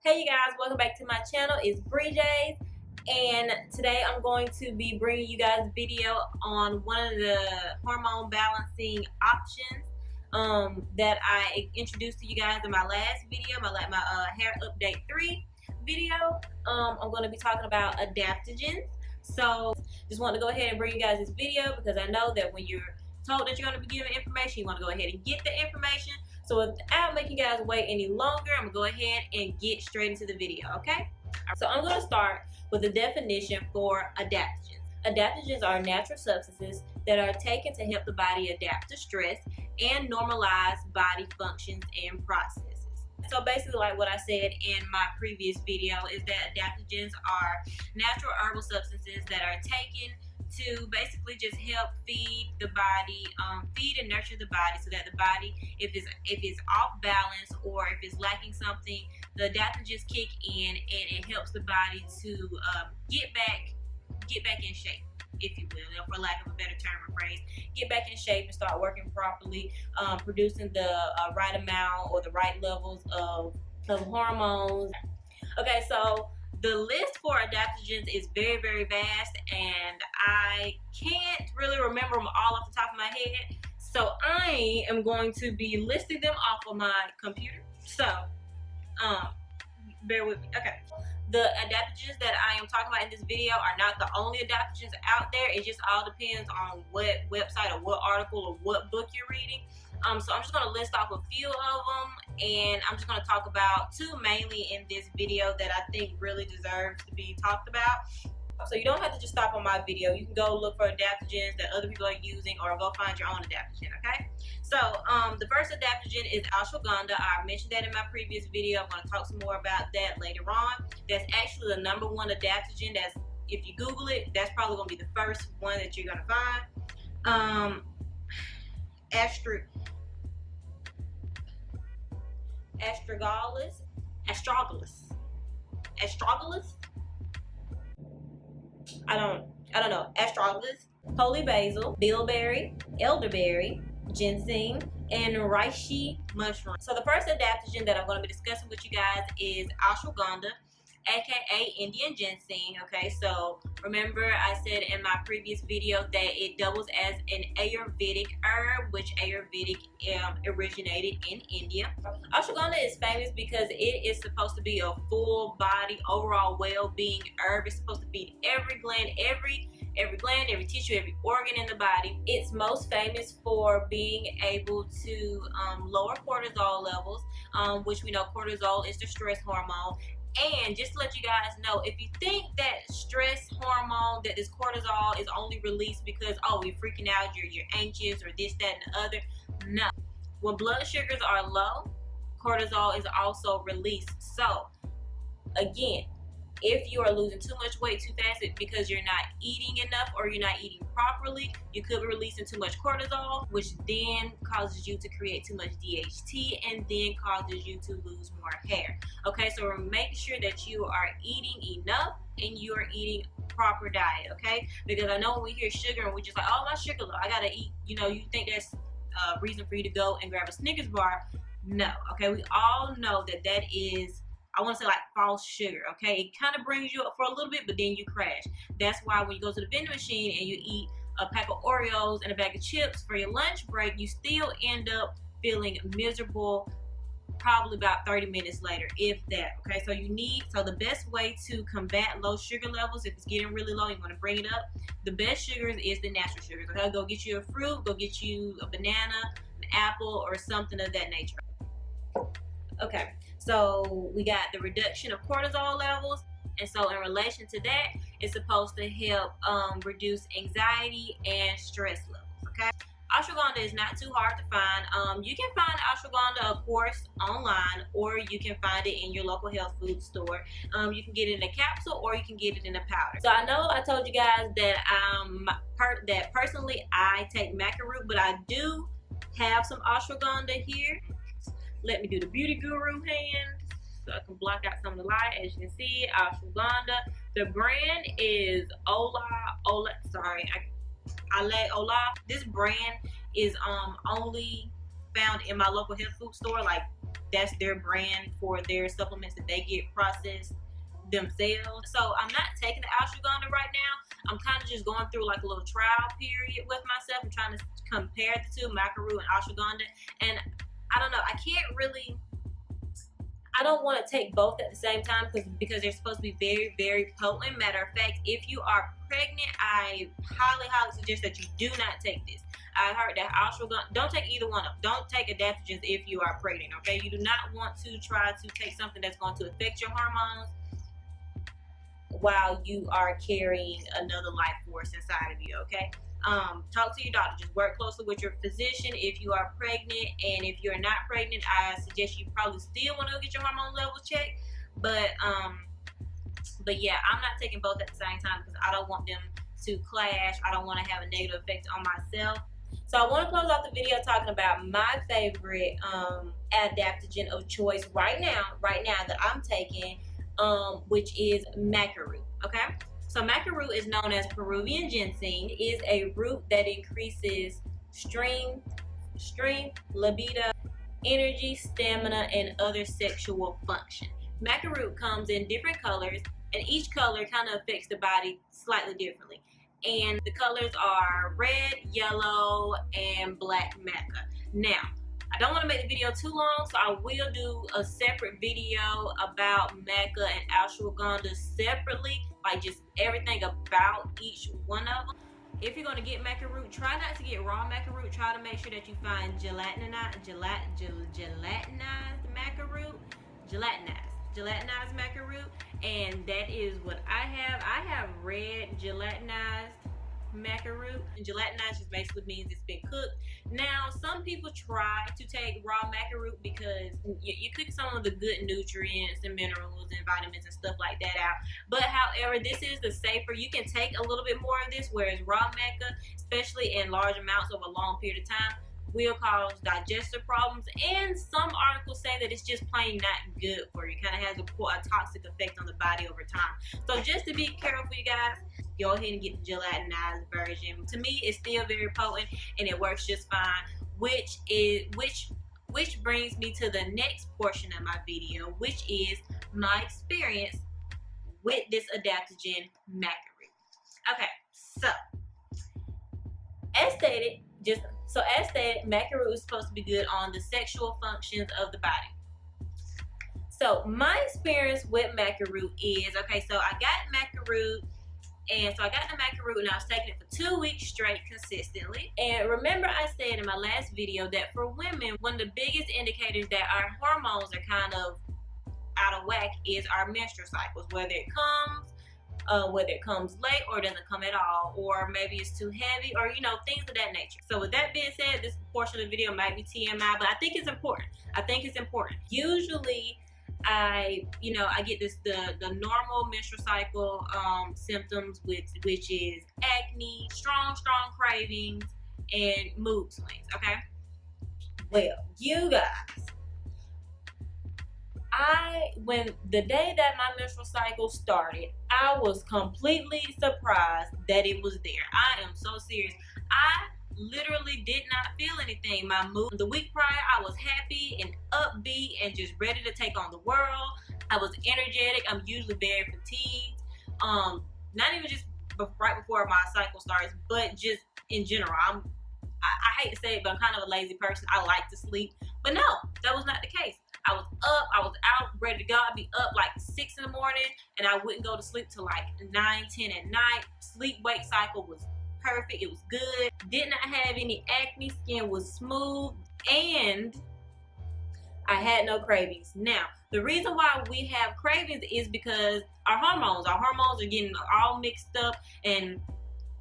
Hey you guys, welcome back to my channel. It's ig-brejays, and today I'm going to be bringing you guys a video on one of the hormone balancing options that I introduced to you guys in my last video, my hair update 3 video. I'm going to be talking about adaptogens. So just want to go ahead and bring you guys this video because I know that when you're told that you're going to be given information, you want to go ahead and get the information. So without making you guys wait any longer, I'm going to go ahead and get straight into the video, okay? So I'm going to start with the definition for adaptogens. Adaptogens are natural substances that are taken to help the body adapt to stress and normalize body functions and processes. So basically, like what I said in my previous video, is that adaptogens are natural herbal substances that are taken to basically just help feed the body, feed and nurture the body, so that the body, if it's off balance or if it's lacking something, the adaptogens kick in and it helps the body to get back in shape, if you will, for lack of a better term or phrase. Get back in shape and start working properly, producing the right amount or the right levels of hormones. Okay, so the list for adaptogens is very, very vast, and I can't really remember them all off the top of my head. So I am going to be listing them off of my computer. So bear with me. Okay. The adaptogens that I am talking about in this video are not the only adaptogens out there. It just all depends on what website or what article or what book you're reading. So I'm just going to list off a few of them, and I'm just going to talk about 2 mainly in this video that I think really deserves to be talked about. So you don't have to just stop on my video. You can go look for adaptogens that other people are using, or go find your own adaptogen, okay? So the first adaptogen is ashwagandha. I mentioned that in my previous video. I'm going to talk some more about that later on. That's actually the #1 adaptogen. That's, if you Google it, that's probably going to be the first one that you're going to find. Astragalus. I don't know. Astragalus, holy basil, bilberry, elderberry, ginseng, and reishi mushroom. So the first adaptogen that I'm going to be discussing with you guys is ashwagandha, aka Indian ginseng. Okay, so remember I said in my previous video that it doubles as an Ayurvedic herb, which Ayurvedic originated in India. Ashwagandha is famous because it is supposed to be a full body, overall well-being herb. It's supposed to feed every gland, every tissue, every organ in the body. It's most famous for being able to lower cortisol levels, which we know cortisol is the stress hormone. And just to let you guys know, if you think that stress hormone, that this cortisol is only released because, oh, you're freaking out, you're anxious, or this, that, and the other, no. When blood sugars are low, cortisol is also released. So again, if you are losing too much weight too fast because you're not eating enough or you're not eating properly, you could be releasing too much cortisol, which then causes you to create too much DHT and then causes you to lose more hair. Okay, so make sure that you are eating enough and you are eating proper diet, okay? Because I know when we hear sugar and we just like, oh, my sugar low, I gotta eat, you know, you think that's a reason for you to go and grab a Snickers bar. No, okay, we all know that that is, I want to say, like false sugar, okay? It kind of brings you up for a little bit, but then you crash. That's why when you go to the vending machine and you eat a pack of Oreos and a bag of chips for your lunch break, you still end up feeling miserable probably about 30 minutes later, if that, okay? So the best way to combat low sugar levels, if it's getting really low, you want to bring it up, the best sugars is the natural sugars, okay? Go get you a fruit, go get you a banana, an apple, or something of that nature. Okay, so we got the reduction of cortisol levels, and so in relation to that, it's supposed to help reduce anxiety and stress levels, okay? Ashwagandha is not too hard to find. You can find ashwagandha, of course, online, or you can find it in your local health food store. You can get it in a capsule, or you can get it in a powder. So I know I told you guys that personally I take maca root, but I do have some ashwagandha here. Let me do the beauty guru hand so I can block out some of the light. As you can see, ashwagandha. The brand is Ola. This brand is only found in my local health food store, like that's their brand for their supplements that they get processed themselves. So I'm not taking the ashwagandha right now. I'm kind of just going through like a little trial period with myself. I'm trying to compare the two, maca root and ashwagandha. And I don't know, I don't want to take both at the same time because they're supposed to be very, very potent. Matter of fact, if you are pregnant, I highly, highly suggest that you do not take this. I heard that ashwagandha, don't take either one of them. Don't take adaptogens if you are pregnant, okay? You do not want to try to take something that's going to affect your hormones while you are carrying another life force inside of you, okay? Talk to your doctor. Just work closely with your physician if you are pregnant, and if you're not pregnant, I suggest you probably still want to get your hormone levels checked. But yeah, I'm not taking both at the same time because I don't want them to clash. I don't want to have a negative effect on myself. So I want to close off the video talking about my favorite adaptogen of choice right now that I'm taking, which is maca root. Okay. So maca root is known as Peruvian ginseng. It is a root that increases strength, libido, energy, stamina, and other sexual function. Maca root comes in different colors, and each color kind of affects the body slightly differently. And the colors are red, yellow, and black maca. Now, I don't want to make the video too long, so I will do a separate video about maca and ashwagandha separately, like just everything about each one of them. If you're going to get maca root, try not to get raw maca root. Try to make sure that you find gelatinized maca root, gelatinized maca root, and that is what I have. I have red gelatinized maca root, and gelatinized just basically means it's been cooked. Now, some people try to take raw maca root because you cook some of the good nutrients and minerals and vitamins and stuff like that out. But however, this is the safer. You can take a little bit more of this, whereas raw maca, especially in large amounts over a long period of time, will cause digestive problems, and some articles say that it's just plain not good for you. Kind of has a toxic effect on the body over time. So just to be careful, you guys, go ahead and get the gelatinized version. To me, it's still very potent and it works just fine, which brings me to the next portion of my video, which is my experience with this adaptogen maca root. Okay, so as stated, maca root is supposed to be good on the sexual functions of the body. So my experience with maca root is, okay, so I got maca root, and so I got the maca root and I was taking it for 2 weeks straight consistently. And remember I said in my last video that for women, one of the biggest indicators that our hormones are kind of out of whack is our menstrual cycles, whether it comes late or doesn't come at all, or maybe it's too heavy, or things of that nature. So with that being said, this portion of the video might be TMI, but I think it's important. Usually I get the normal menstrual cycle symptoms, which is acne, strong cravings, and mood swings. Okay, well, you guys, when the day that my menstrual cycle started, I was completely surprised that it was there. I am so serious. I literally did not feel anything. My mood the week prior, I was happy and upbeat and just ready to take on the world. I was energetic. I'm usually very fatigued. Not even just right before my cycle starts, but just in general. I hate to say it, but I'm kind of a lazy person. I like to sleep, but no, that was not the case. I was up, I was out, ready to go. I'd be up like 6 in the morning, and I wouldn't go to sleep till like 9, 10 at night. Sleep-wake cycle was perfect. It was good. Did not have any acne. Skin was smooth, and I had no cravings. Now, the reason why we have cravings is because our hormones are getting all mixed up, and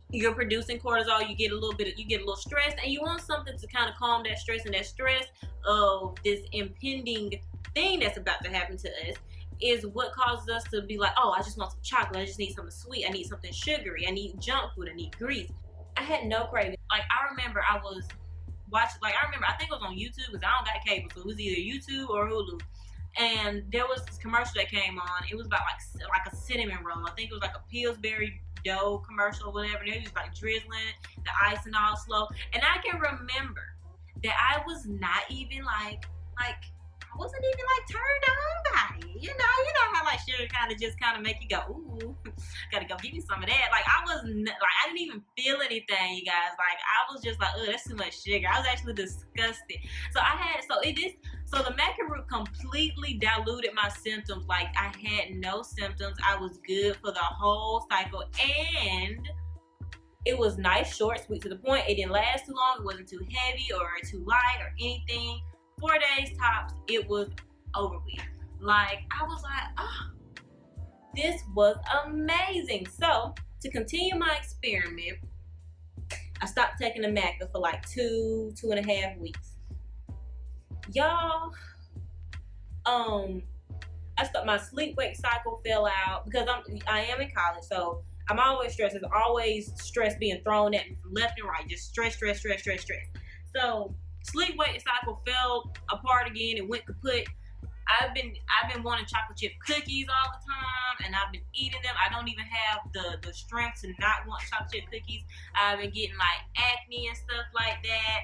you're producing cortisol. You get a little stressed, and you want something to kind of calm that stress, and that stress of this impending thing that's about to happen to us is what causes us to be like, oh, I just want some chocolate, I just need something sweet, I need something sugary, I need junk food, I need grease. I had no craving. Like, I remember I was watching, I think it was on YouTube, because I don't got cable, so it was either YouTube or Hulu. And there was this commercial that came on. It was about like a cinnamon roll. I think it was like a Pillsbury dough commercial or whatever. And they was like drizzling the ice and all slow. And I can remember that I was not even I wasn't even like turned on by it. You know how like sugar kind of make you go, ooh, gotta go give me some of that. Like I didn't even feel anything, you guys. Like I was just like, oh, that's too much sugar. I was actually disgusted. So the maca root completely diluted my symptoms. Like I had no symptoms. I was good for the whole cycle, and it was nice, short, sweet, to the point. It didn't last too long. It wasn't too heavy or too light or anything. 4 days tops, it was over with. Like, I was like, oh, this was amazing. So, to continue my experiment, I stopped taking the maca for like 2.5 weeks. Y'all, my sleep-wake cycle fell out because I am in college, so I'm always stressed. There's always stress being thrown at me from left and right. Just stress. So sleep-wake cycle fell apart again. It went kaput. I've been wanting chocolate chip cookies all the time, and I've been eating them. I don't even have the strength to not want chocolate chip cookies. I've been getting like acne and stuff like that.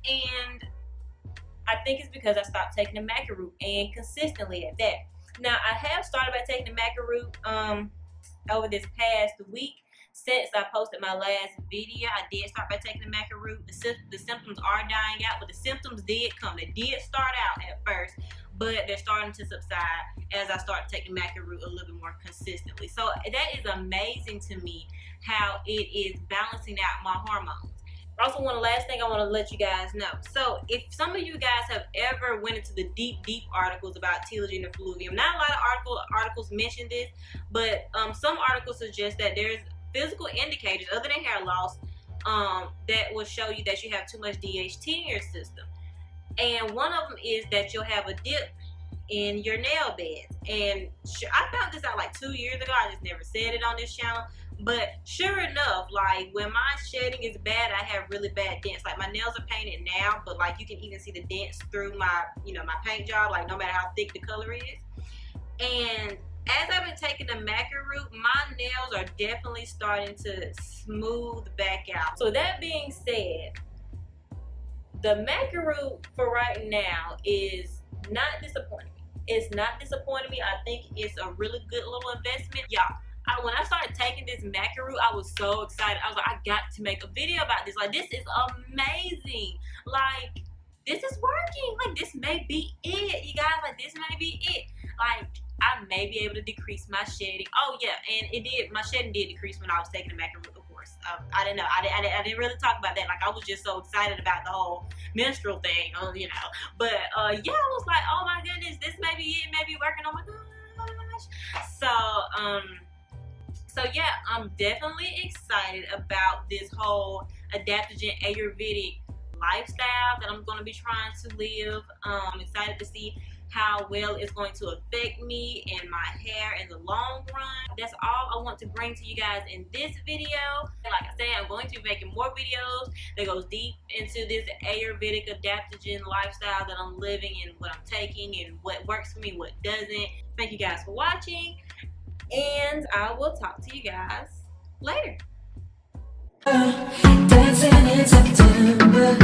And I think it's because I stopped taking the maca root, and consistently at that. Now I have started by taking the maca root over this past week. Since I posted my last video, I did start by taking the maca root. The symptoms are dying out, but the symptoms did come. They did start out at first, but they're starting to subside as I start taking maca root a little bit more consistently. So that is amazing to me how it is balancing out my hormones. Also, one last thing I want to let you guys know. So if some of you guys have ever went into the deep articles about telogen and fluvium, not a lot of articles mention this, but some articles suggest that there's physical indicators other than hair loss that will show you that you have too much DHT in your system. And one of them is that you'll have a dip in your nail beds. And I found this out like 2 years ago. I just never said it on this channel. But sure enough, like when my shedding is bad, I have really bad dents. Like my nails are painted now, but like you can even see the dents through my, my paint job, like no matter how thick the color is. And as I've been taking the maca root, my nails are definitely starting to smooth back out. So that being said, the maca root for right now is not disappointing me. It's not disappointing me. I think it's a really good little investment. Y'all, when I started taking this maca root, I was so excited. I was like, I got to make a video about this. Like, this is amazing. Like, this is working. Like, this may be it, you guys. Like, this may be it. Like, I may be able to decrease my shedding. Oh yeah, and it did. My shedding did decrease when I was taking the maca root, of course. I didn't know. I didn't really talk about that. Like, I was just so excited about the whole menstrual thing, But yeah, I was like, oh my goodness, this may be it. May be working. Oh my gosh. So yeah, I'm definitely excited about this whole adaptogen Ayurvedic lifestyle that I'm going to be trying to live. I'm excited to see how well it's going to affect me and my hair in the long run. That's all I want to bring to you guys in this video. Like I said, I'm going to be making more videos that goes deep into this Ayurvedic adaptogen lifestyle that I'm living and what I'm taking and what works for me, what doesn't. Thank you guys for watching, and I will talk to you guys later. Dancing in September.